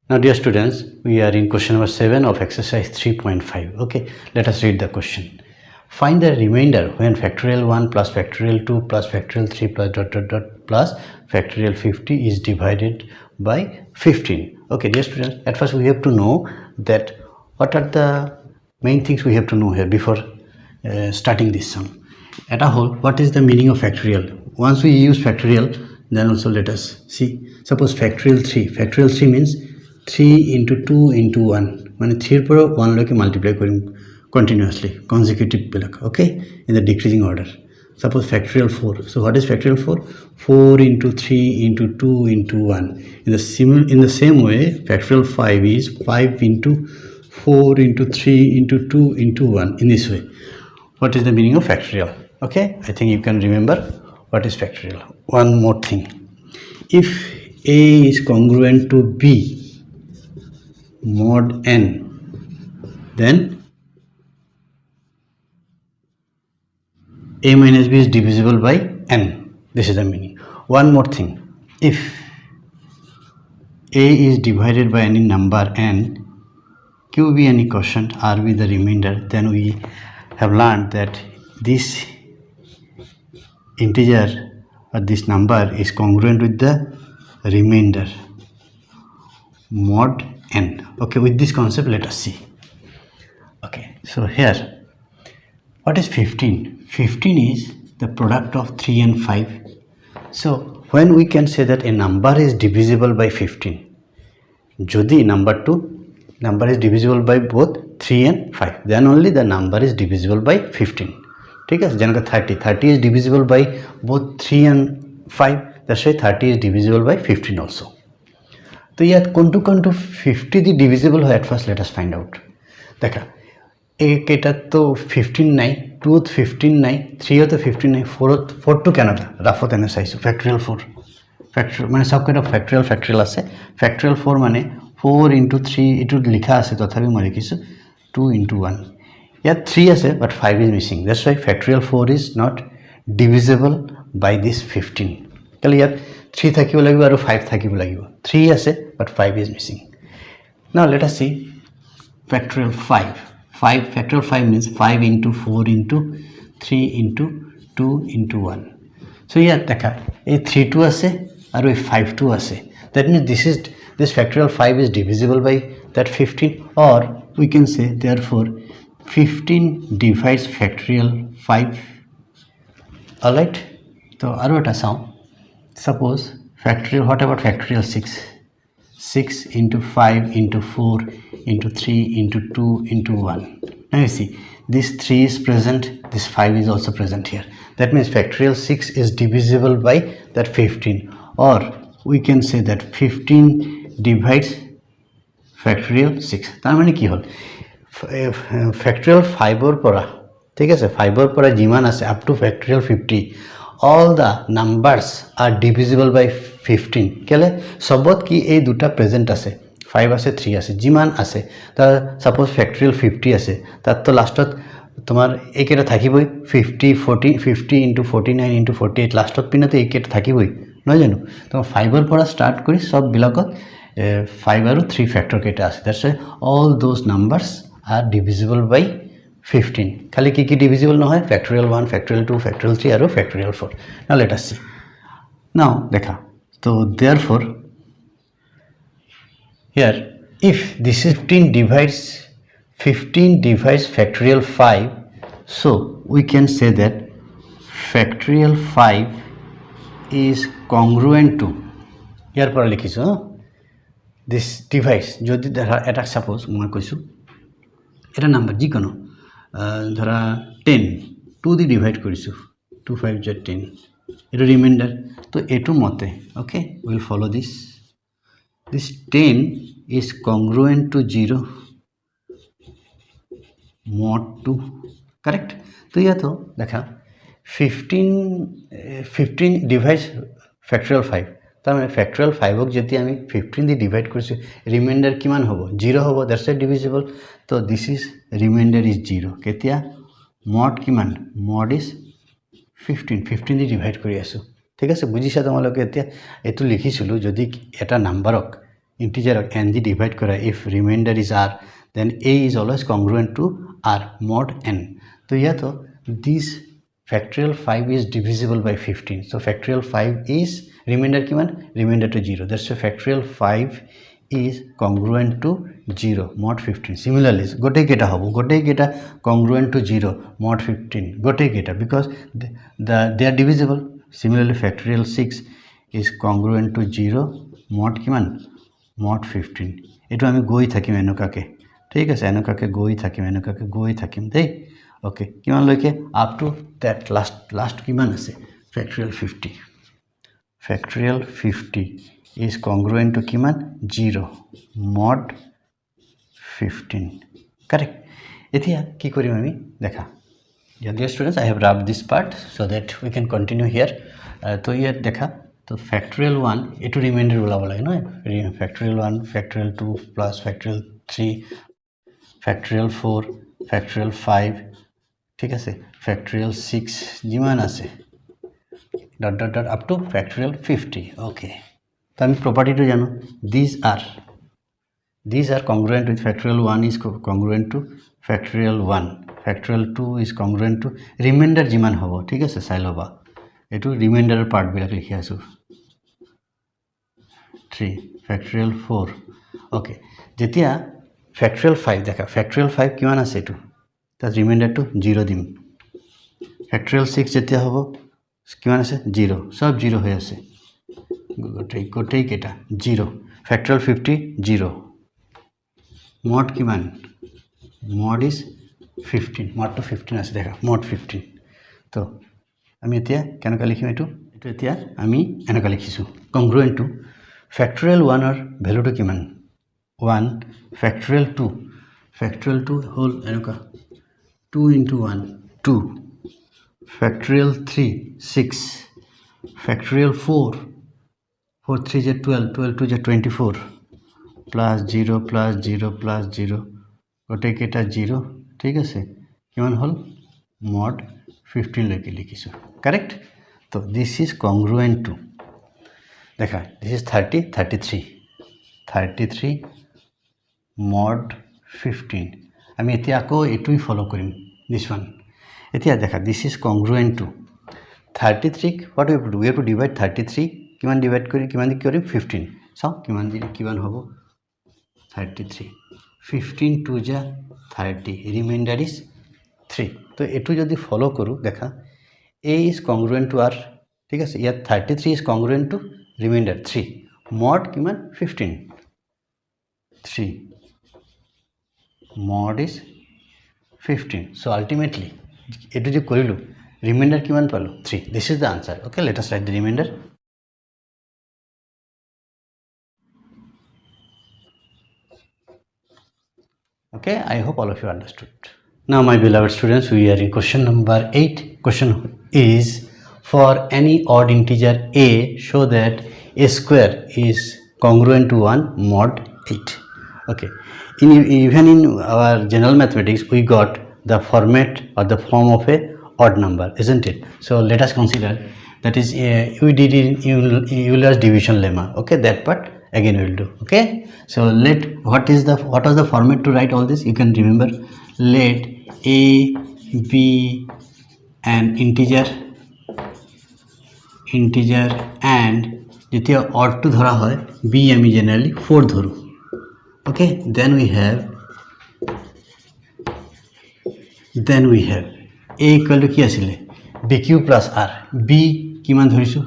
Now dear students, we are in question number 7 of exercise 3.5. Okay, let us read the question. Find the remainder when factorial 1 plus factorial 2 plus factorial 3 plus dot dot dot plus factorial 50 is divided by 15. Okay, dear students, at first we have to know that what are the main things we have to know here before starting this sum. At a whole, what is the meaning of factorial? Once we use factorial, then also let us see. Suppose factorial 3. Factorial 3 means 3 into 2 into 1. মানে 3 পরে 1 লকে multiply Karim continuously, consecutive bilak, okay, in the decreasing order. Suppose factorial 4. So what is factorial 4? 4 into 3 into 2 into 1. In the same way, factorial 5 is 5 into 4 into 3 into 2 into 1. In this way. What is the meaning of factorial? Okay, I think you can remember what is factorial. One more thing. If A is congruent to B mod n, then A minus B is divisible by n. This is the meaning. One more thing. If A is divided by any number n, Q be any quotient, R be the remainder, then we have learned that this integer or this number is congruent with the remainder mod n. Okay, with this concept let us see. Okay, so here what is 15? 15 is the product of 3 and 5. So when we can say that a number is divisible by 15, jodi number is divisible by both 3 and 5, then only the number is divisible by 15. ঠিক আছে, যেমন 30 is divisible by both 3 and 5, that's why 30 is divisible by 15 also. তো ইয়াত কোনটো 50 দি divisible হয়, at first let us find out. দেখা এটাত তো 15 নাই, 2 ত 15 নাই, 3 ত 15 নাই, 4 তো কেন রাফত এনে চাইছো ফ্যাক্টৰিয়েল 4 ফ্যাক্টৰিয়েল মানে সব কেটা ফ্যাক্টৰিয়েল আছে। ফ্যাক্টৰিয়েল 4 মানে 4 into 3 এটো লিখা আছে, তথাপি মই লিখিছো 2 into 1. Here 3 আছে, but 5 is missing. That's why factorial 4 is not divisible by this 15. Kali here 3 থাকিব লাগিব আৰু 5 থাকিব লাগিব. 3 আছে, but 5 is missing. Now let us see factorial 5. Factorial 5 means 5 into 4 into 3 into 2 into 1. So here দেখা এই 3 2 আছে আৰু এই 5 2 আছে. That means this factorial 5 is divisible by that 15, or we can say therefore 15 divides factorial 5. Alright, so aro eta sao. Suppose factorial, what about factorial 6? 6 into 5 into 4 into 3 into 2 into 1. Now you see, this 3 is present, this 5 is also present here. That means factorial 6 is divisible by that 15, or we can say that 15 divides factorial 6. তার মানে কি হল, factorial 5 or পরা, ঠিক আছে, 5 or পরা জিমান আছে up to factorial 50, all the numbers are divisible by 15. কেলে সবত কি এই দুটা প্রেজেন্ট আছে, 5 আছে 3 আছে, জিমান আছে। তার সাপোজ factorial 50 আছে, তার তো লাস্টত তোমার এইকেটা থাকিবই 50 into 49 into 48, লাস্টত পিনে তো এইকেটা থাকিবই, নহয় জানো? তো 5 or পরা স্টার্ট করি সব বিলাকত 5 আৰু 3 ফ্যাক্টর কেটা আছে। That's why all those numbers are divisible by 15. খালি কি divisible নহয়, factorial 1, factorial 2, factorial 3 আৰু factorial 4. Now let us see. Now দেখা, so therefore here if this 15 divides factorial 5, so we can say that factorial 5 is congruent to, ইয়াৰ পৰা লিখিছো this divides, যদি ধৰা এটা সাপোজ মই কৈছো এটা নাম্বাৰ যিকোনো ধৰা 10 2 দি ডিভাইড কৰিছো, 2 5 = 10, এটা রিমাইন্ডার। তো এটো মতে okay will follow this 10 is congruent to 0 mod 2, correct? তো ইয়া তো দেখা 15 divides factorial 5, তার মানে factorial 5 ক যদি আমি 15 দি ডিভাইড কৰিছো, রিমাইন্ডার কিমান হ'ব, 0 হ'ব। That's why divisible. তো দিস ইজ রিমাইন্ডার ইজ 0 কেতিয়া mod কিমান, mod ইজ 15 দি ডিভাইড কৰি আছো, ঠিক আছে? বুজিছা তোমালোকে? এতিয়া এটো লিখিছিলো যদি এটা নাম্বাৰক integer n দি divide কৰা if remainder is r then a is always congruent to r mod n তো ইয়াতো this factorial 5 is divisible by 15 so factorial 5 is remainder কিমান remainder to 0 that's why factorial 5 is congruent to 0 mod 15 similarly gote keta hobo gote keta congruent to 0 mod 15 gote keta because they are divisible similarly factorial 6 is congruent to 0 mod kiman mod 15 etu ami goi thakim enokake ঠিক আছে এনেকাকে গই থাকিম দেই okay কিমান লৈকে up to that last কিমান আছে factorial 50 is congruent to kiman 0 mod 15 correct etia ki korim ami dekha dear students I have wrapped this part so that we can continue here to here dekha to factorial 1 etu remainder bolabo lage no factorial 1 factorial 2 plus factorial 3 factorial 4 factorial 5 ঠিক আছে factorial 6 jiman আছে dot up to factorial 50 okay তো আমি property to jano these are congruent with factorial 1 is congruent to factorial 1 factorial 2 is congruent to remainder jiman hobo ঠিক আছে চাই লবা এটো remainder part বিলাক লিখি আছো 3 factorial 4 okay jetia factorial 5 dekha factorial 5 kiman ase etu ta remainder to 0 dim factorial 6 jetia hobo kiman ase 0 sab 0 hoye ase gotei keta 0 factorial 50 0 mod kiman mod is 15 mod to 15 ase dekha mod 15 to ami etia kenoka likhim etu etia ami enoka likhisu congruent to factorial 1 or value to kiman 1 factorial 2 whole enuka 2 into 1 2 factorial 3 6 factorial 4 3 is 12 2 is 24 plus 0 plus 0 plus 0 gote keta 0 ঠিক আছে কিমান হল mod 15 লকে লিখিছো correct so this is congruent to dekha this is 33 mod 15 আমি এতিয়া আকৌ এটুই ফলো কৰিম this one এতিয়া দেখা this is congruent to 33 what we have to do we have to divide 33 কিমান ডিভাইড কৰি কিমান দি কৰিম 15 সো কিমান দি কিমান হ'ব 33 15 to ja 30 remainder is 3 তো এটু যদি ফলো কৰো দেখা a is congruent to r ঠিক আছে ইয়াত 33 is congruent to remainder 3 mod কিমান 15 3 mod is 15 so ultimately etu je korilu remainder kiman palo 3 this is the answer okay let us write the remainder okay I hope all of you understood now my beloved students we are in question number 8 question is for any odd integer a show that a square is congruent to 1 mod 8 okay even in our general mathematics we got the format or the form of a odd number isn't it so let us consider that is we did in Euler's division lemma okay that part again we will do okay so what was the format to write all this you can remember let a b an integer and যেতিয়া odd to ধরা হয় b আমি generally 4 ধরু okay then we have a equal to কি আছিল bq plus r b কিমান ধৰিছো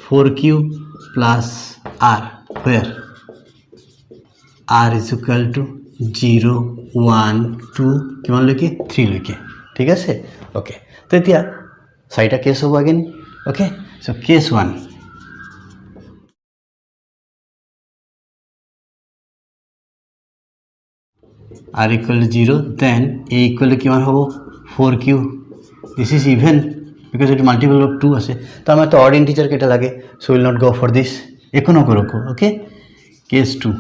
4q plus r where r is equal to 0 1 2 কিমান লৈকে 3 লৈকে ঠিক আছে okay তো এতিয়া চাৰিটা কেস হ'ব again okay so case 1 r equal to 0 then a equal to kiman hobo 4q this is even because it multiple of 2 ase to amar to odd integer keta lage so will not go for this ekono koroko okay case 2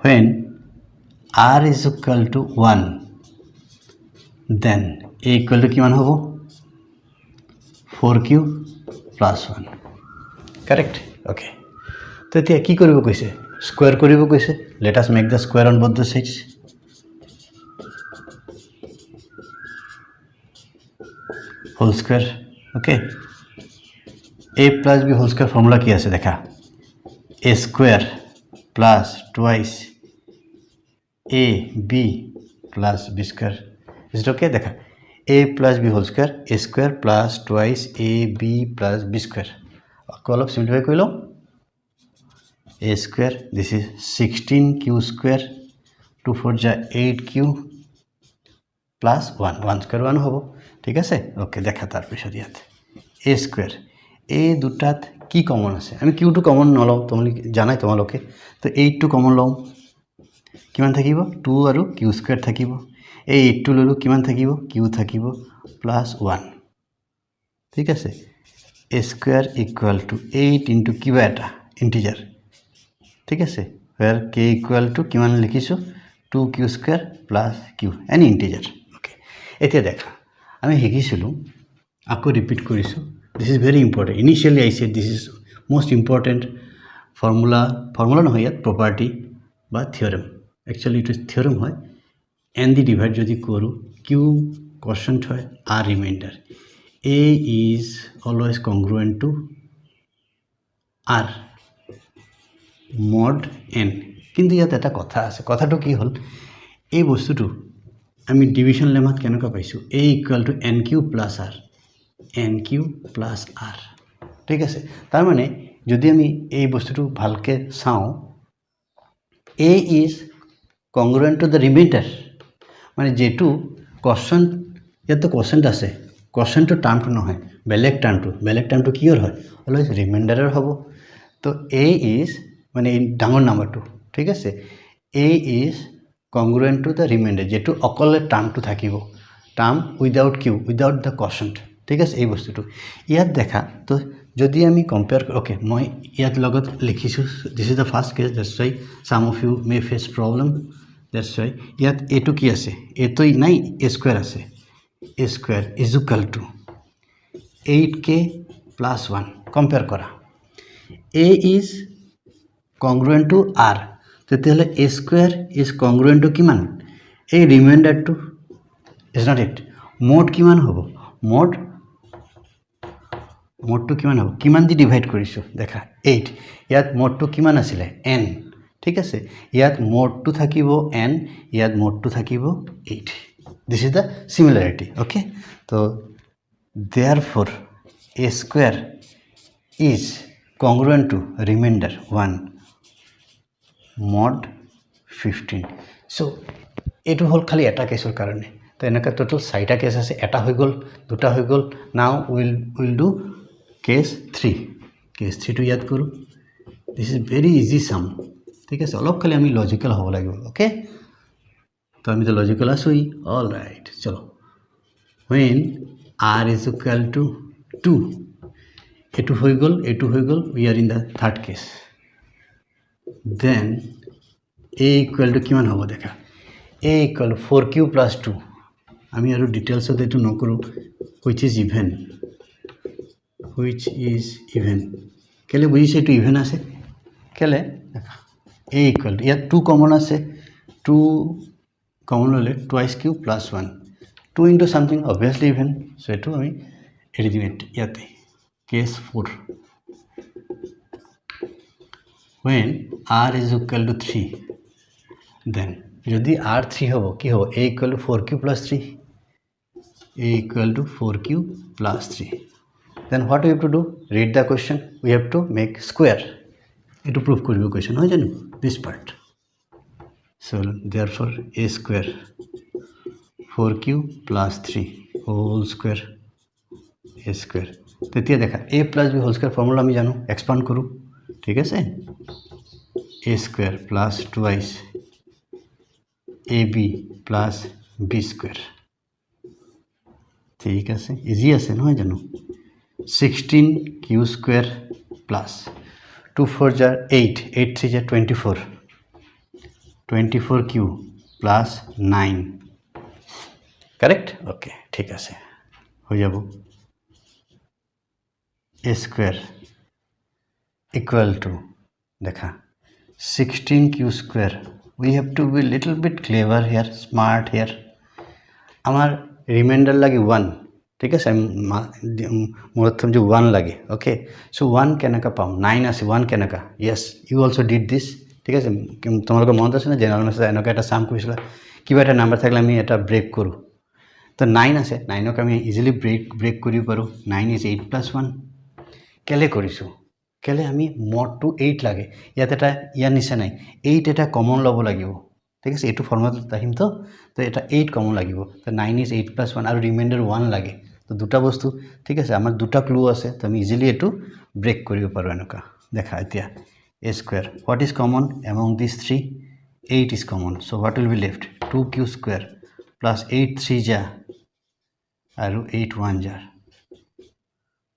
when r is equal to 1 then a equal to kiman hobo 4q plus 1 correct okay তো এতিয়া কি কৰিব কৈছে square কৰিব কৈছে let us make the square on both the sides whole square okay a plus b whole square formula কি আছে দেখা a square plus twice a b plus b square is it okay দেখা a plus b whole square a square plus twice a b plus b square অলপ simplify কৰি লওঁ a square this is 16q square 2 4 ja 8q plus 1 1 square 1 হ'ব ঠিক আছে okay দেখা তাৰ পিছত ইয়াত a square এই দুটাত কি কমন আছে আমি q টো কমন নলওঁ তুমি জানাই তোমালোকে তো 8 টো কমন লওঁ কিমান থাকিব 2 আৰু q স্কয়াৰ থাকিব এই 8 টো ললো কিমান থাকিব q থাকিব প্লাস 1 ঠিক আছে a square equal to 8 into কিবা এটা ইন্টিজার ঠিক আছে where k equal to কিমান লিখিছো 2q square plus q any integer okay এতিয়া দেখা আমি শিকিছিলো আকৌ ৰিপিট কৰিছো this is very important initially I said this is most important formula নহয় ইয়াত property বা theorem actually it is theorem হয় n the divide যদি কৰো q quotient হয় r remainder a is always congruent to r mod n কিন্তু ইয়াত এটা কথা আছে কথাটো কি হল এই বস্তুটো আমি ডিভিশন লেমাত কেনেকৈ পাইছো a equal to nq plus r nq plus r ঠিক আছে তাৰ মানে যদি আমি এই বস্তুটো ভালকে চাও a is congruent to the remainder মানে যেটো কোশ্চেন ইয়াতো কোশ্চেন আছে কোশ্চেনটো টার্মটো নহয় বেলেগ টার্মটো কিহৰ হয় অলৱেজ ৰিমাইন্ডাৰৰ হ'ব তো a is মানে ডাঙৰ নাম্বাৰটো ঠিক আছে a is congruent to the remainder যেটো অকলে টার্মটো থাকিব term without q without the quotient ঠিক আছে এই বস্তুটো ইয়াত দেখা তো যদি আমি কম্পেয়ার ওকে মই ইয়াত লগত লিখিছো this is the first case that's why sum of you may face problem that's why ইয়াত এটো কি আছে এতোই নাই a স্কয়ার আছে a square is equal to 8k plus 1 compare করা a is congruent to r তেতিয়াহলে a square is congruent to কিমান এই রিমাইন্ডারটো is not it mod কিমান হ'ব modটো কিমান হ'ব কিমান দি ডিভাইড কৰিছো দেখা 8 ইয়াত modটো কিমান আছিল n ঠিক আছে ইয়াত modটো থাকিব n ইয়াত modটো থাকিব 8 this is the similarity okay so therefore a square is congruent to remainder 1 mod 15 so এটো হল খালি এটা কেসৰ কাৰণে তো এনেকা টোটাল 6টা কেস আছে এটা হৈ গল দুটা হৈ গল নাও উইল ডু কেস 3 টো ইয়াদ কৰো দিস ইজ ভেরি ইজি সাম ঠিক আছে অলপ খালি আমি লজিক্যাল হ'ব লাগিব ওকে তো আমি তো লজিক্যাল আসুই অল রাইট চলো when r is equal to 2 এটো হৈ গল we are in the third case then a equal to কিমান হ'ব দেখা a equal to 4q plus 2 আমি আৰু ডিটেইলস এটো নকৰো which is even কেলে বুঝিছে এটো ইভেন আছে কেলে a equal to ইয়াত 2 কমন আছে 2 কমন হলে twice q plus 1 2 into something obviously even so এটো আমি এৰি দিম ইয়াতে case 4 when r is equal to 3 then যদি r 3 হবো কি হবো a equal to 4q plus 3 a equal to 4q plus 3 then what we have to do read the question we have to make square to prove koribo question hoy janu this part so therefore a square 4q plus 3 whole square a square তেতিয়া দেখা a plus b whole square formula আমি জানো expand কৰো ঠিক আছে a square plus twice ab plus b square ঠিক আছে easy আছে নহয় জানো 16q square plus 2 4 jar 8 8 3 jar 24 24q plus 9 correct okay ঠিক আছে হৈ যাব a square 4q plus 3 whole square a square plus 2 4 jar 8 8 3 jar 24 24q plus 9 correct okay ঠিক আছে হৈ যাব a square 4q plus 3 whole square a square plus 2 4q plus 9 correct okay ঠিক আছে হৈ যাব 16q square plus 2 4 jar 8 8 3 jar 24 24q plus 9 correct okay ঠিক আছে equal to দেখা 16q square. We have to be little bit clever here, smart here. আমার reminder লাগে 1, ঠিক আছে, আমি মূলত যে 1 লাগে, ওকে। সো 1 কেনেকা পাম, 9 আছে, 1 কেনেকা, yes you also did this, ঠিক আছে। তোমালোকৰ মনত আছে না জেনেৰেল মেথড এনেকুৱা এটা চাম কৰিছিলা, কিবা এটা নাম্বাৰ থাকিলে আমি এটা ব্ৰেক কৰোঁ। তো 9 আছে, 9ক আমি ইজিলি ব্ৰেক কৰিব পাৰোঁ। 9 ইজ 8 + 1। কেলে কৰিছোঁ, কেলে আমি মডটো 8 লাগে, ইয়াত এটা ইয়াৰ নিচা নাই, 8 এটা কমন ল'ব লাগিব, ঠিক আছে। এইটো ফৰ্মুলাত আহিম তো এটা 8 কমন লাগিব। তো 9 ইজ 8 + 1 আৰু ৰিমাইণ্ডাৰ 1 লাগে। তো দুটা বস্তু, ঠিক আছে, আমাৰ দুটা ক্লু আছে, তো আমি ইজিলি এইটো ব্ৰেক কৰিব পাৰোঁ এনেকুৱা। দেখা এতিয়া a square, what is common among these 3? 8 is common, so what will be left? 2q square plus 8 3 ja আৰু 8 1 ja.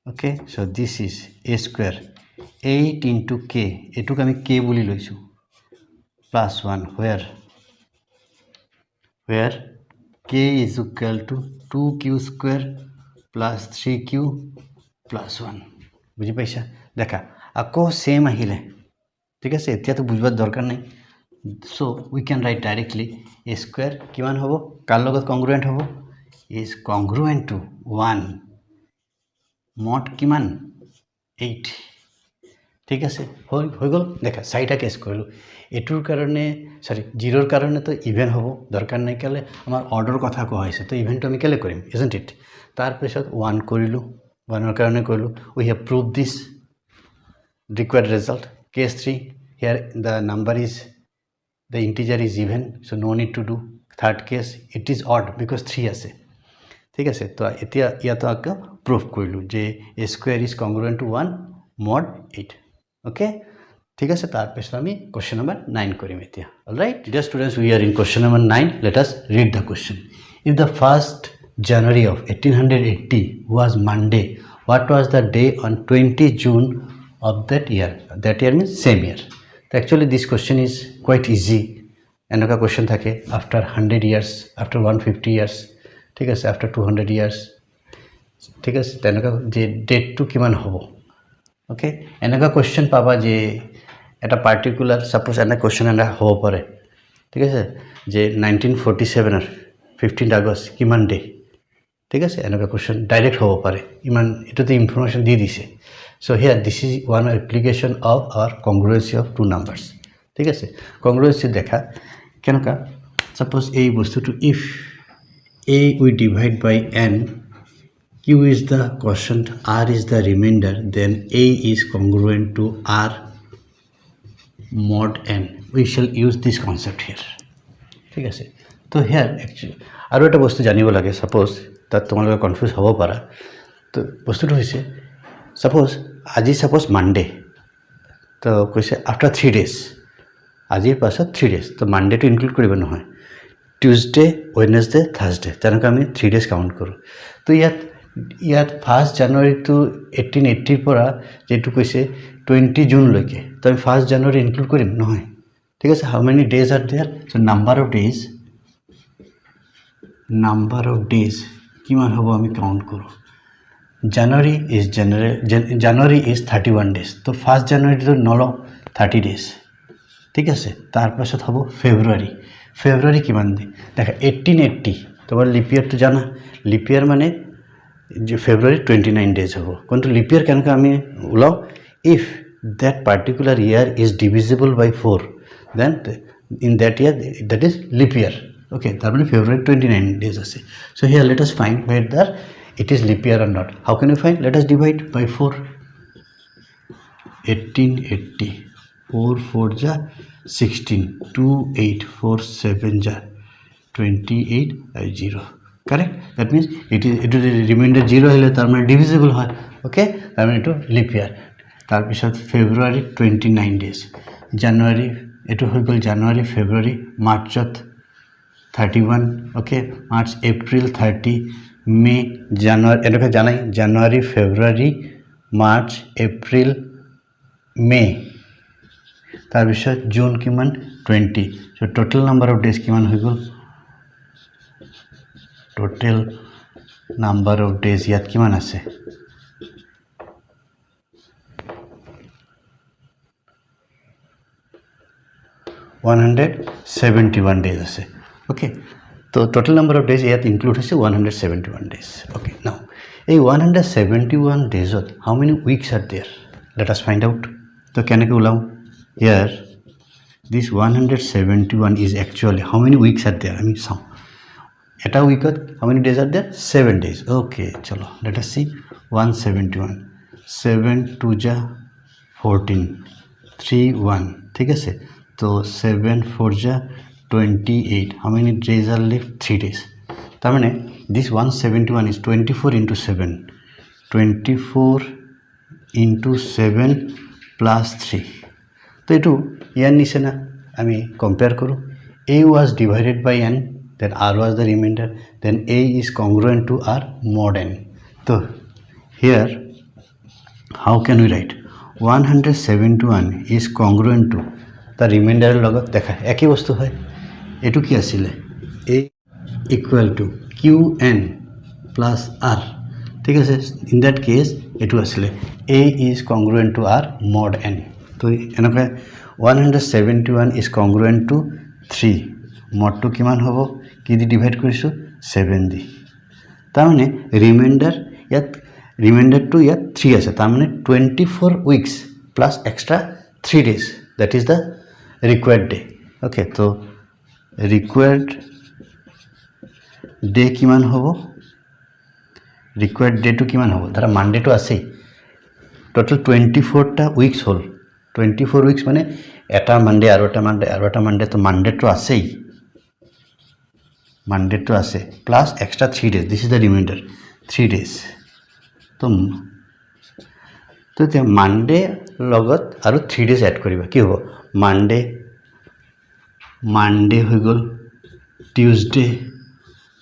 Okay, so this is a square 8 into k, এটুক আমি k বুলি লৈছো, plus 1 where k is equal to 2q square plus 3q plus 1. বুঝি পাইছা? দেখা আকৌ same আহিলে, ঠিক আছে, এতিয়া তো বুঝবার দরকার নাই। So we can write directly a square কিমান হ'ব, কার লগত কংগ্রুয়েন্ট হ'ব, is congruent to 1 mod কিমান 8, ঠিক আছে, হৈ গ'ল। দেখা চাৰিটা কেছ কৰিলোঁ, এইটোৰ কাৰণে সৰি জিৰোৰ কাৰণে তো ইভেন হ'ব দৰকাৰ নাই, কেলে আমাৰ অৰ্ডাৰ কথা কোৱা হৈছে, তো ইভেনটো আমি কেলে কৰিম, ইজন্ট ইট। তাৰপিছত 1 কৰিলোঁ, 1ৰ কাৰণে কৰিলোঁ, we have prove this required result. Case 3, here the number is, the integer is even, so no need to do. Third case, it is odd because 3 আছে, ঠিক আছে। তো এতিয়া ইয়াতো আকৌ প্ৰুভ কৰিলোঁ যে a square is congruent to 1 mod 8, okay, ঠিক আছে। তাৰপিছত আমি question number 9 কৰিম এতিয়া। Alright, dear students, we are in question number 9. Let us read the question. If the 1st January of 1880 was Monday, what was the day on 20 June of that year? That year means same year. So actually this question is quite easy. এনেকুৱা question থাকে after 100 years, after 150 years, ঠিক আছে, after 200 years, ঠিক আছে, তেনেকুৱা যে ডেটটো কিমান হ'ব, ওকে। এনেকুৱা question পাবা যে এটা পাৰ্টিকুলাৰ সাপোজ এনে question এটা হ'ব পাৰে, ঠিক আছে, যে 1947 15 আগষ্ট কিমান ডে, ঠিক আছে, এনেকুৱা question ডাইৰেক্ট হ'ব পাৰে, ইমান এটোতে ইনফরমেশন দি দিছে। So here this is one application of our congruency of two numbers, ঠিক আছে। congruency দেখা কেনকা, suppose এই বস্তুটো if a we divide by n, q is the quotient, r is the remainder, then a is congruent to r mod n. We shall use this concept here, ঠিক আছে। তো here actually আৰু এটা বস্তু জানিব লাগে, suppose তাত তোমালোকে কনফিউজ হ'ব পাৰা। তো বস্তুটো হৈছে suppose আজি suppose Monday, তো কৈছে after 3 days, আজিৰ পাছত 3 days, তো মানডেটো ইনক্লুড কৰিব নহয়, টিউজডে ওয়েডনেসডে থাৰ্সডে, তেনেকৈ আমি 3 days কাউণ্ট কৰোঁ। তো ইয়াত 1st January to 1880 পৰা যেটো কৈছে 20 জুনলৈকে, তো আমি 1st January ইনক্লুড কৰিম নহয়, ঠিক আছে। How many days are there, so number of days কিমান হ'ব আমি কাউণ্ট কৰোঁ। January is 31 days, তো 1st January তো নল 30 days, ঠিক আছে। তাৰপাছত হ'ব ফেব্ৰুৱাৰী কিমান দিন, দেখা 1880, তোমাৰ লিপ ইয়াৰটো জানা, লিপ ইয়াৰ মানে যে ফেব্ৰুৱাৰী 29 days হ'ব। কিন্তু লিপ ইয়ার কেনেকৈ আমি ওলাও, if that particular year is divisible by 4, then in that year that is leap year, okay. তার মানে ফেব্ৰুৱাৰী 29 days আছে। So here let us find whether it is leap year or not. How can we find? Let us divide by 4. 1880, 4 4 ja 16, 2 8 4 7 ja 28 0, correct? That means it is remainder 0 হলে তার মানে divisible হয়, okay, তার মানে এটো leap year। তার পিছত ফেব্রুয়ারি 29 days, জানুয়ারি এটো হৈ গল জানুয়ারি ফেব্রুয়ারি, মার্চত 31, okay, মার্চ এপ্রিল 30, মে জানুয়ারি, এটা জানাই জানুয়ারি ফেব্রুয়ারি মার্চ এপ্রিল মে, তাৰপিছত জুন কিমান 20, so total number of days কিমান হৈ গল, টোটাল নাম্বার অফ ডেজ ইয়াত কিমান আছে 171 days আছে ওকে তো টোটাল নাম্বার অফ ডেজ ইয়াত ইনক্লুড হৈছে 171 days ওকে নাও এই 171 ডেজত হাউ মেনি উইকস আর দেয়ার লেট আস ফাইন্ড আউট তো কেনেকৈ ওলাও হিয়াৰ this 171 is actually how many weeks are there আমি চাওঁ এটা উইকত how many days are there 7 days okay চলো let us see 171 7 2 ja 14 3 1 ঠিক আছে তো 7 4 ja 28 how many days are left 3 days তার মানে this 171 is 24 into 7 24 into 7 plus 3 তো এইটো ইয়াৰ নিচিনা আমি কম্পেয়াৰ কৰোঁ a was divided by n then r was the remainder then a is congruent to r mod n so here how can we write 171 is congruent to the remainder লগত দেখা একই বস্তু হয় এটো কি আছিল a equal to qn plus r ঠিক আছে in that case এটো আছিল a is congruent to r mod n তো এনেকৈ 171 is congruent to 3 mod to কিমান হ'ব কি দি ডিভাইড কৰিছো 7 দি তাৰ মানে ৰিমাইন্ডাৰ টু ইয়াত 3 আছে তাৰ মানে 24 weeks plus extra 3 days that is the required day okay তো required day কিমান হ'ব required day to কিমান হ'ব ধৰা মানডে তো আছে টোটাল 24 টা উইকস হল 24 weeks মানে এটা মানডে আৰু এটা মানডে তো মানডে তো আছেই মানডে তো আছে plus extra 3 days this is the reminder 3 days তো তে মানডে লগত আৰু 3 days এড কৰিবা কি হ'ব মানডে হৈ গল টিউজডে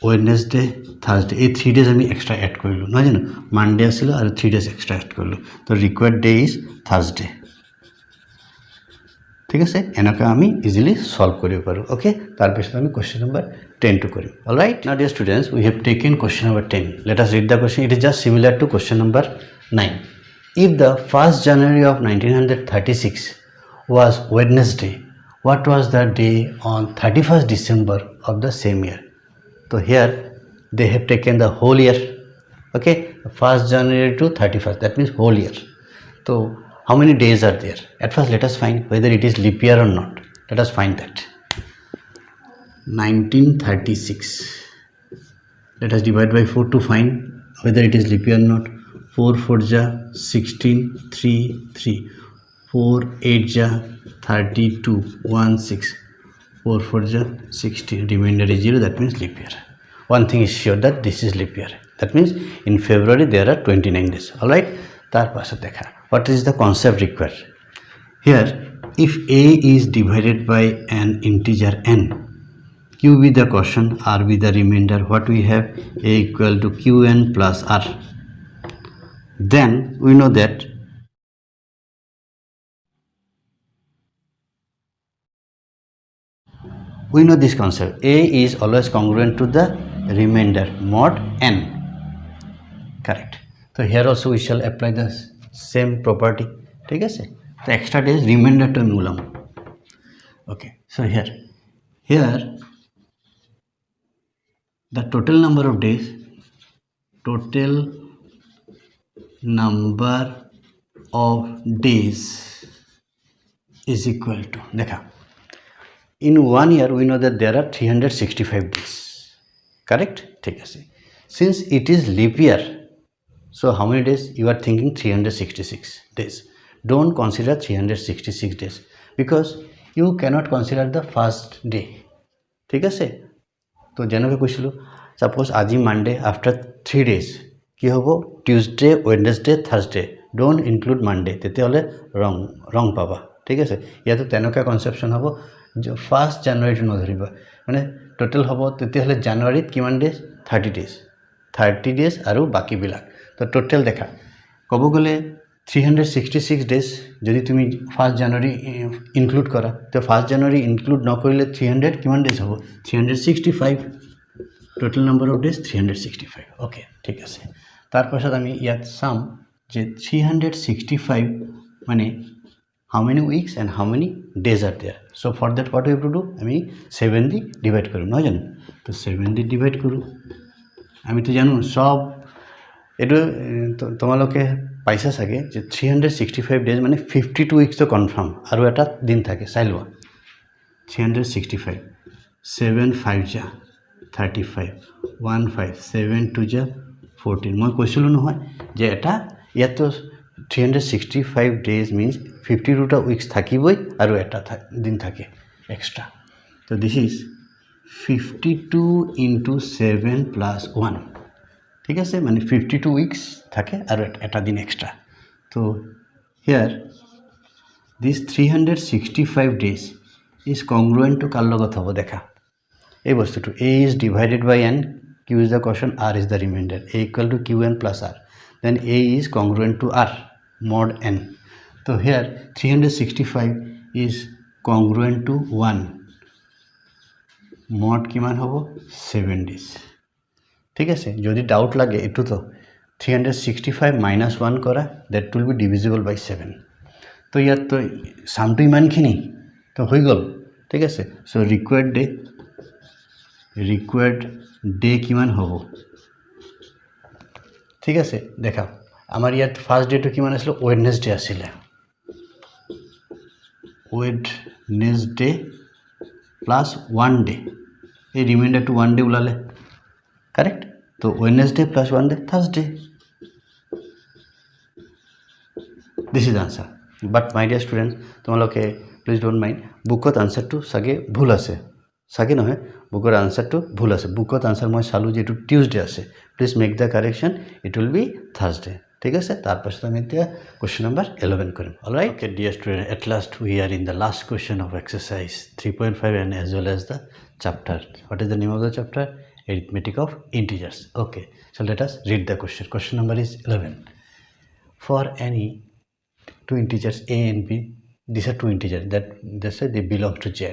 ওয়েডনেসডে থাৰ্সডে এই 3 days আমি এক্সট্ৰা এড কৰিলো নহয় জানো মানডে আছিল আৰু 3 days এক্সট্ৰা এড কৰিলো তো ৰিকোয়াৰ্ড ডে ইজ থাৰ্সডে ঠিক আছে এনেকৈ আমি ইজিলি সলভ কৰিব পাৰো ওকে তাৰ পিছত আমি কোশ্চেন নম্বৰ 10 টু কৰিম অলৰাইট নাও dear students we have taken question number 10 let us read the question it is just similar to question number 9 if the 1st January of 1936 was Wednesday what was the day on 31st December of the same year so here they have taken the whole year okay 1st January to 31st that means whole year so how many days are there at first let us find whether it is leap year or not let us find that 1936 let us divide by 4 to find whether it is leap year or not 4 4 ja 16 3 3 4 8 ja 32 1 6 4 4 ja 60 remainder is 0 that means leap year one thing is sure that this is leap year that means in February there are 29 days all right tar pasot dekha what is the concept required here if a is divided by an integer n q be the quotient r be the remainder what we have a equal to qn plus r then we know that we know this concept a is always congruent to the remainder mod n correct so here also we shall apply the same property ঠিক আছে তো extra days remainder to মুলাম okay so here the total number of days is equal to dekha in 1 year we know that there are 365 days correct ঠিক আছে since it is leap year so how many days you are thinking 366 days don't consider 366 days because you cannot consider the first day ঠিক আছে তো যেনেকৈ কৈছিলো suppose আজি Monday after 3 days কি হ'ব Tuesday Wednesday Thursday don't include monday তেতিয়ালে wrong পাবা ঠিক আছে ইয়াতে তেনেকুৱা কনসেপশন হ'ব যে 1st জানুৱাৰী টু নধৰিবা মানে টোটাল হ'ব তেতিয়ালে জানুৱাৰীত কিমান ডেজ 30 days আৰু বাকি বিলাক তো টোটাল দেখা কব গলে 366 days যদি তুমি 1st জানুৱাৰী ইনক্লুড কৰা তো 1st জানুৱাৰী ইনক্লুড নকৰিলে 300 কিমান ডেজ হ'ব 365 total number of days 365 okay ঠিক আছে তার পাছত আমি ইয়াত সাম যে 365 মানে how many weeks and how many days are there So for that what we have to do, আমি 7 দি ডিভাইড কৰিম নহয় জানো তো 7 দি ডিভাইড কৰোঁ আমি তো জানো সব এটো তোমালোকে পাইছা চাগে যে 365 ডেজ মানে 52 উইকস তো কনফার্ম আৰু এটা দিন থাকে চাই লোৱা 365 7 5 যা 35 1 5 7 2 যা 14 মই কৈছিলো নহয় যে এটা ইয়াতো 365 days means 52টা উইকস থাকিবই আৰু এটা দিন থাকে এক্সট্রা তো দিস ইজ 52 into 7 plus 1 ঠিক আছে মানে 52 উইকস থাকে আৰু এটা দিন এক্সট্রা তো here this 365 days is congruent to কার লগত হ'ব দেখা এই বস্তুটো a is divided by n q is the quotient r is the remainder a equal to qn plus r then a is congruent to r mod n so here 365 is congruent to 1 mod কিমান হ'ব 7 days ঠিক আছে যদি doubt লাগে এটু তো 365 minus 1 করা that will be divisible by 7 তো ইয়াত তো সামটো ইমানখিনি তো হৈ গল ঠিক আছে সো required day কিমান হ'ব ঠিক আছে দেখা আমার ইয়াত ফার্স্ট ডে তো কিমান আছিল ওয়েডনেসডে আছিল ওয়েডনেসডে প্লাস 1 ডে এই রিমাইন্ডার টু 1 ডে উলালে करेक्ट तो Wednesday plus 1 day Thursday this is answer but my dear students तुम्हारे प्लीज डोंट माइंड बुकत आंसर तो सगे भूल आसे सगे नहे बुकर आंसर तो भूल आसे बुकत आंसर मैं चालू जे ट्यूसडे आसे please make the correction it will be Thursday ठीक है तार पाছত আমি এতিয়া क्वेश्चन नंबर 11 কৰিম alright okay dear student at last we are in the last question of exercise 3.5 and as well as the chapter what is the name of the chapter arithmetic of integers okay so let us read the question number is 11 for any two integers a and b these are two integers that they say they belong to z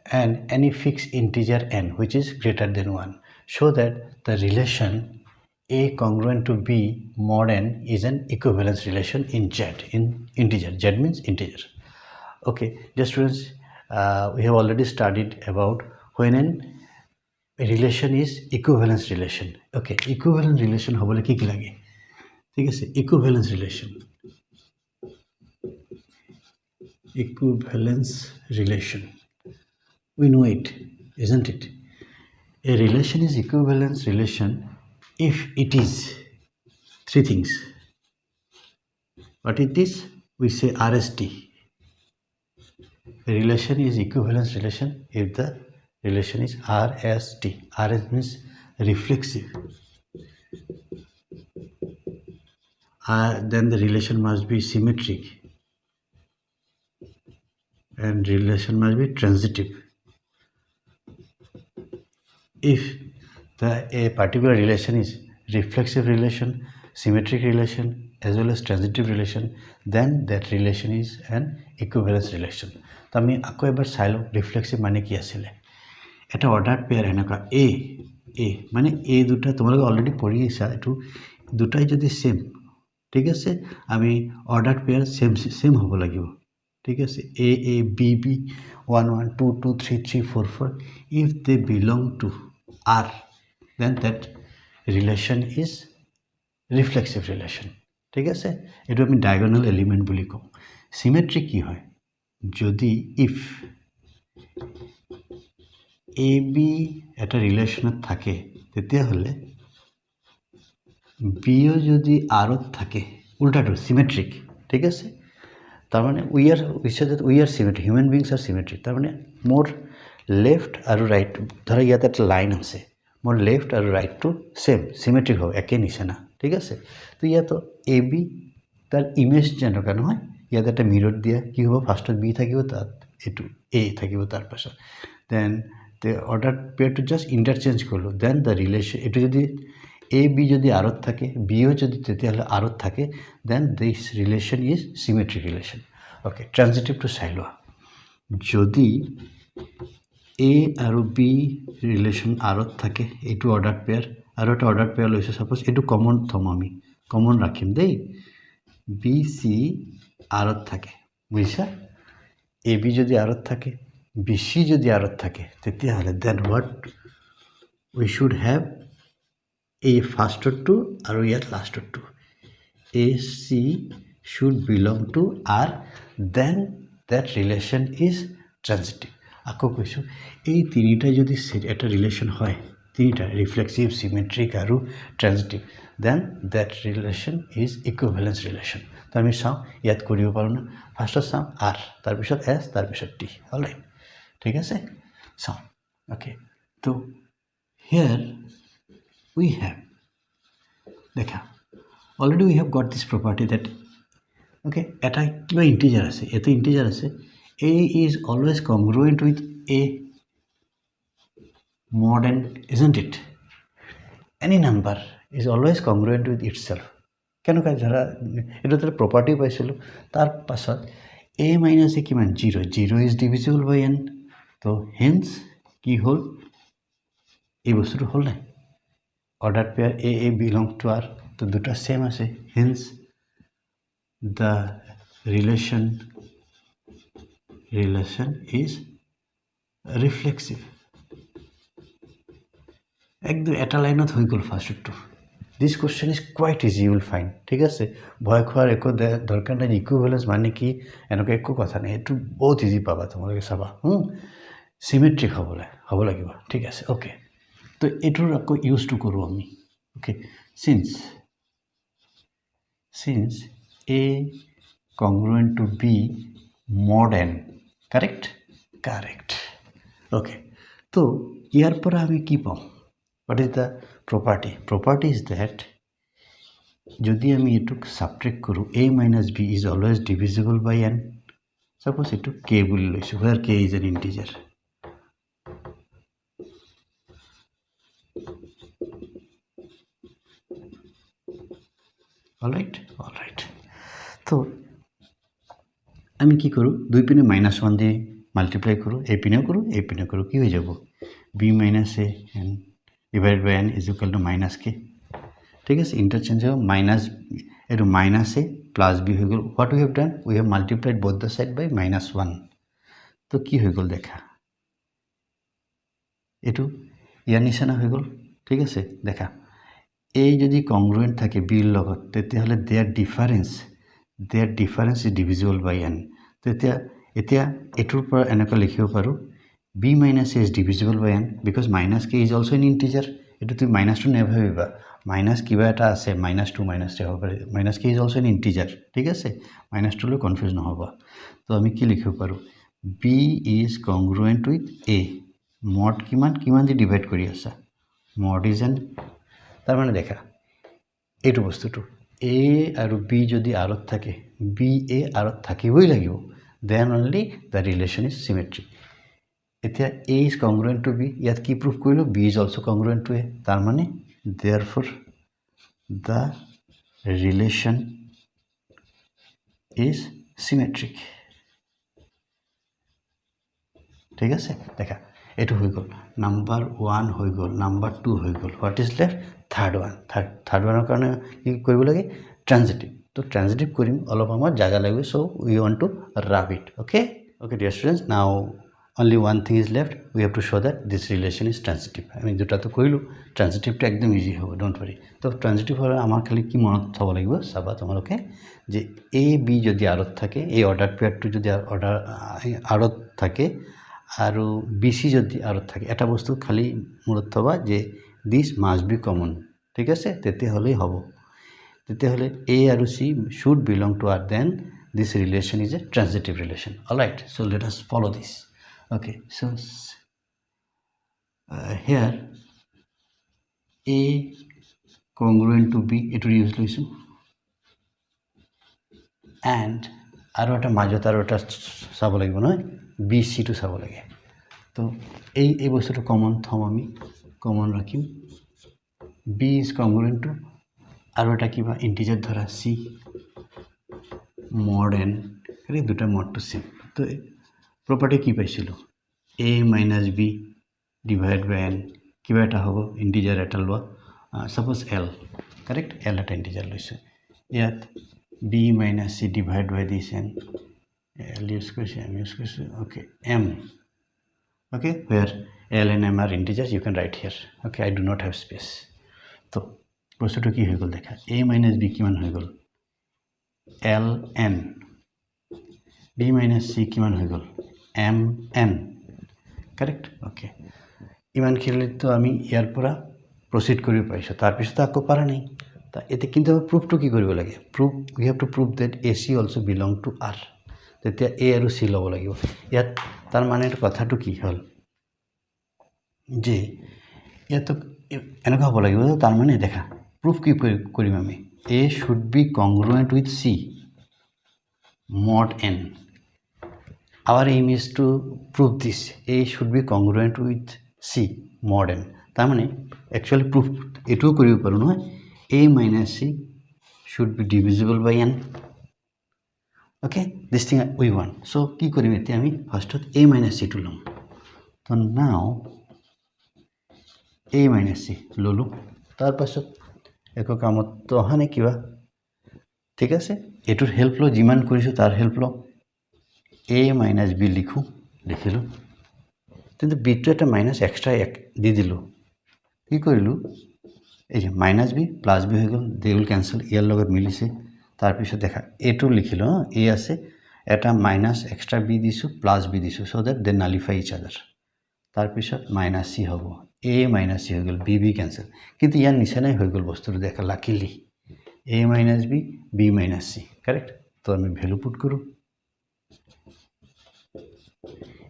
and any fixed integer n which is greater than 1 show that the relation a congruent to b mod n is an equivalence relation in z in integer z means integer okay just students we have already studied about when an relation is equivalence relation okay equivalent relation হবলে কি কি লাগে ঠিক আছে equivalence relation we know it isn't it a relation is equivalence relation if it is three things what it is we say RST a relation is equivalence relation if the relation is RST. RS means reflexive. Then the relation must be symmetric and relation must be transitive. If a particular relation is reflexive relation, symmetric relation as well as transitive relation, then that relation is an equivalence relation. তো আমি আকৌ এবাৰ চাই লওঁ reflexive মানে কি আছিল এটা অর্ডার পেয়ার এনেকা এ মানে এ দুটা তোমালোকে অলরেডি পড়ি আছা এটু দুটাই যদি সেম ঠিক আছে আমি অর্ডার পেয়ার সেম হ'ব লাগিব ঠিক আছে A B 1 1 2 2 3 3 4 4 if they belong to R then that relation is reflexive relation ঠিক আছে এটু আমি ডায়াগোনাল এলিমেন্ট বুলি কওঁ সিমেট্রিক কি হয় যদি if এ বি এটা রিলেশনত থাকে তেতিয়া হলে বিও যদি আরত থাকে উল্টাটো সিমেট্রিক ঠিক আছে তার মানে we are symmetric human beings are symmetric তার মানে মোর লেফট আর রাইট ধরা ইয়াতে একটা লাইন আছে মোর লেফট আর রাইট টু সেম সিমেট্রিক হবে একে নিচে ঠিক আছে তো ইয়াতো এ বি তার ইমেজ যেনেকুৱা নহয় ইয়াতে একটা মিরর দিয়া কি হ'ব ফার্স্টত বি থাকিব তাত এটু এ থাকিব তার পাছত then the order pair to just interchange করলো then the relation এটা যদি a b যদি আরত থাকে b ও যদি তেতিয়াহলে আরত থাকে then this relation is symmetric relation okay transitive to সাইলোয়া যদি a আর b relation আরত থাকে এটু অর্ডার পেয়ার আর একটা অর্ডার পেয়ার লইছে সাপোজ এটু কমন থম আমি কমন রাখিম দেই b c আরত থাকে বুঝছা এ বি যদি আৰত থাকে বি চি যদি আৰত থাকে তেতিয়াহ'লে then what we should have এই ফাৰ্ষ্টৰটো আৰু ইয়াত লাষ্টৰটো A C should belong to R then that relation is transitive আকৌ কৈছোঁ এই তিনিটা যদি এটা ৰিলেশ্যন হয় তিনিটা ৰিফ্লেক্সিভ চিমেট্ৰিক আৰু transitive then that relation is equivalence relation তো আমি চাওঁ ইয়াত কৰিব পাৰোঁ না ফাৰ্ষ্টত চাওঁ আৰ তাৰপিছত এছ তাৰপিছত টি অলৰাইট ঠিক আছে চাওঁ অ'কে তো হিয়াৰ we have দেখা already we have got this property that okay এটা কিবা integer আছে এটা integer আছে a is always congruent with a mod n isn't it any number is always congruent with itself কেনেকৈ ধৰা এটা তাৰ property পাইছিলোঁ তাৰ পাছত a minus a কিমান 0 is divisible by n তো hence কি হ'ল এই বস্তুটো হ'ল নাই ordered pair a belongs to R তো দুটা same আছে hence the relation is reflexive একদম এটা লাইনত হৈ গ'ল ফাৰ্ষ্টটো this question is quite easy you will find ঠিক আছে ভয় খোৱাৰ একো দৰকাৰ নাই ইকুইভেলেন্স মানে কি এনেকুৱা একো কথা নাই এইটো বহুত ইজি পাবা তোমালোকে চাবা সিমেট্ৰিক হ'ব লাগিব ঠিক আছে ওকে তো এটোৰ আকৌ ইউজটো কৰোঁ আমি okay since a congruent to b mod n correct okay তো ইয়াৰ পৰা আমি কি পাম what is the property is that যদি আমি এটুক সাবট্ৰেক্ট কৰোঁ a minus b is always divisible by n suppose এটু k বুলি লৈছোঁ where k is an integer all right তো আমি কি কৰোঁ দুই পিনে -1 দিয়ে মাল্টিপ্লাই কৰোঁ এই পিনেও কৰোঁ কি হৈ যাব b minus a n divided by n is equal to minus k ঠিক আছে ইন্টারচেঞ্জ হ'ব মাইনাস এটো মাইনাস a প্লাস b হৈ গ'ল what we have done we have multiplied both the side by -1 তো কি হৈ গ'ল দেখা এটো ইয়াৰ নিচিনা হৈ গ'ল ঠিক আছে দেখা এই যদি কংগ্ৰুয়েন্ট থাকে b ৰ লগত তেতিয়াহলে their difference is divisible by n তেতিয়া এতিয়া এটোৰ পৰা এনেকৈ লিখিব পাৰো b minus a is divisible by n because minus k is also an integer এটো তুমি -2 নেভাবিবা মাইনাস কিবা এটা আছে -2 -3 হ'ব পাৰে minus k is also an integer ঠিক আছে -2 লৈ কনফিউজ নহবা তো আমি কি লিখিব পাৰো b is congruent with a mod কিমান দি ডিভাইড কৰি আছে mod is an তাৰ মানে দেখা এইটো বস্তুটো a আৰু b যদি আৰত থাকে b a আৰত থাকিবই লাগিব then only the relation is symmetric এতিয়া a is congruent to b ইয়াত কি প্রুফ কৰিলো b is also congruent to a তাৰ মানে therefore the relation is symmetric ঠিক আছে দেখা এটো হৈ গল নাম্বার 1 হৈ গল নাম্বার 2 হৈ গল what is left third one কাৰণে কি কৰিব লাগে ট্ৰানজিটিভ তো ট্ৰানজিটিভ কৰিম অলপ আমাৰ জায়গা লাগিব so we want to wrap it okay dear students now only one thing is left we have to show that this relation is transitive আমি দুটা তো কইলো transitive টো একদম ইজি হবে don't worry তো transitive হলে আমাৰ খালি কি মনত থব লাগিব সাবা তোমালোকে যে a b যদি আৰত থাকে এই অৰ্ডাৰ পেয়াৰ টো যদি অৰ্ডাৰ আৰত থাকে আৰু b c যদি আৰত থাকে এটা বস্তু খালি মনত থবা যে this must be common ঠিক আছে তেতে হলেই হ'ব তেতে হলে a আৰু c should belong to r then this relation is a transitive relation all right so let us follow this okay so here a congruent to b it will use loisu and aro eta majot aro eta sabo lagibo noy b c to sabo lage to ei bostu to common thom ami common rakhim b is congruent to aro eta kiba integer dhara c mod n kare duta mod to c to property কি পাইছিলো a minus b divided by n কিবা এটা হ'ব integer এটা লওয়া suppose l correct l এটা integer লইছে ইয়াত b minus c divided by this n L use কৰিছোঁ M use কৰিছোঁ okay M okay where L and M are integers you can write here okay I do not have space তো বস্তুটো কি হৈ গ'ল দেখা A minus B কিমান হৈ গ'ল L N B minus C কিমান হৈ গ'ল M N correct okay ইমান খিনিতো আমি ইয়াৰ পৰা proceed কৰিব পাৰিছোঁ তাৰপিছত আকৌ পাৰা নাই তা এতে কিন্তু প্ৰুফটো কি কৰিব লাগে proof we have to prove that AC also belong to R তেতিয়া A আৰু C ল'ব লাগিব ইয়াত তাৰ মানে কথাটো কি হ'ল যে ইয়াত এনেকুৱা হ'ব লাগিব তাৰ মানে দেখা proof কি কৰিম আমি A should be congruent with C mod N our aim is to prove this A should be congruent with C mod N তাৰ মানে actually proof এটো কৰিব পাৰো নহয় A minus C should be divisible by N okay this thing we want so কি কৰিম এতিয়া আমি ফার্স্ট A minus C টো লম so now A minus C ললো তাৰ পাছত একো কামত তো হানে কিবা ঠিক আছে এটোৰ হেল্প ল জিমান কৰিছো তাৰ হেল্প ল A minus B লিখো লিখিলো কিন্তু B টো এটা মাইনাস এক্সট্রা এক দি দিলো কি কৰিলো এই যে মাইনাস B প্লাস B হৈ গল দে উইল ক্যান্সেল ইয়াৰ লগত মিলিছে তাৰ পিছত দেখা এটো লিখিলো A আছে এটা মাইনাস এক্সট্রা B দিছো প্লাস B দিছো so that they nullify each other তাৰ পিছত মাইনাস C হ'ব A minus C হৈ গল B ক্যান্সেল কিন্তু ইয়াৰ নিচেনাই হৈ গল বস্তুটো দেখা luckily A minus B B minus C correct তো আমি ভ্যালু পুট কৰো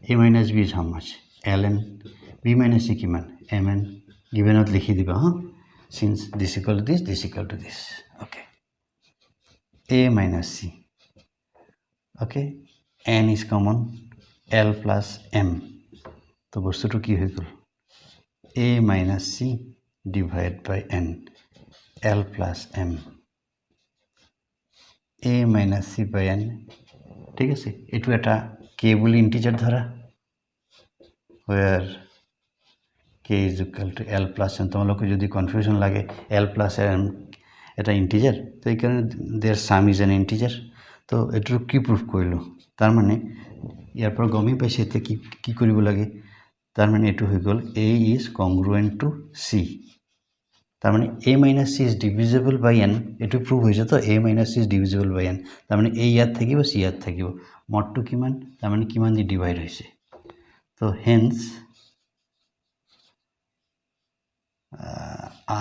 A minus B is how much ln B minus C কিমান mn given out লিখি দিবা since this equal to this okay A minus C okay n is common L plus M তো বস্তুটো কি হৈ গল A minus C divided by n L plus M A minus C by n ঠিক আছে এটো এটা k বুলি integer ধরা where k is equal to L plus m তোমালোকে যদি কনফিউশন লাগে L plus m এটা ইন্টিজার তো এই কারণে their sum is an integer তো এটো কি প্রুফ কইলো তার মানে ইয়ার পর গমি পাইছে এতে কি করিব লাগে তার মানে এটো হৈ গল A is congruent to C তার মানে A minus C is divisible by n এটো প্রুফ হইছে তো A minus C is divisible by n তার মানে A ইয়াত থাকিব C ইয়াত থাকিব মডটো কিমান তার মানে কিমান দি ডিভাইড হইছে তো হেন্স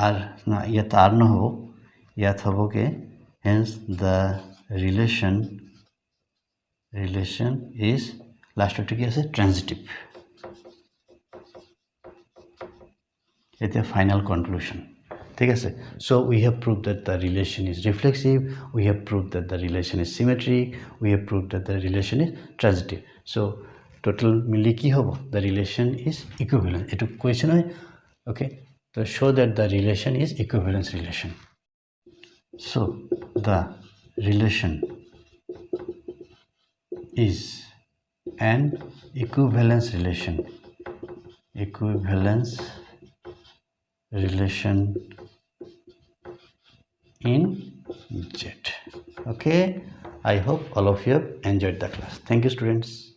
আর না ইয়াত আর না হবো ইয়াত হবো কে হেন্স the relation is লাস্টটো কি আছে ট্রানজিটিভ এটা ফাইনাল কনক্লুশন ঠিক আছে so we have proved that the relation is reflexive we have proved that the relation is symmetric we have proved that the relation is transitive so total মিলি কি হবে the relation is equivalent এটো question হয় okay to show that the relation is equivalence relation so the relation is an equivalence relation in Z okay I hope all of you have enjoyed the class thank you students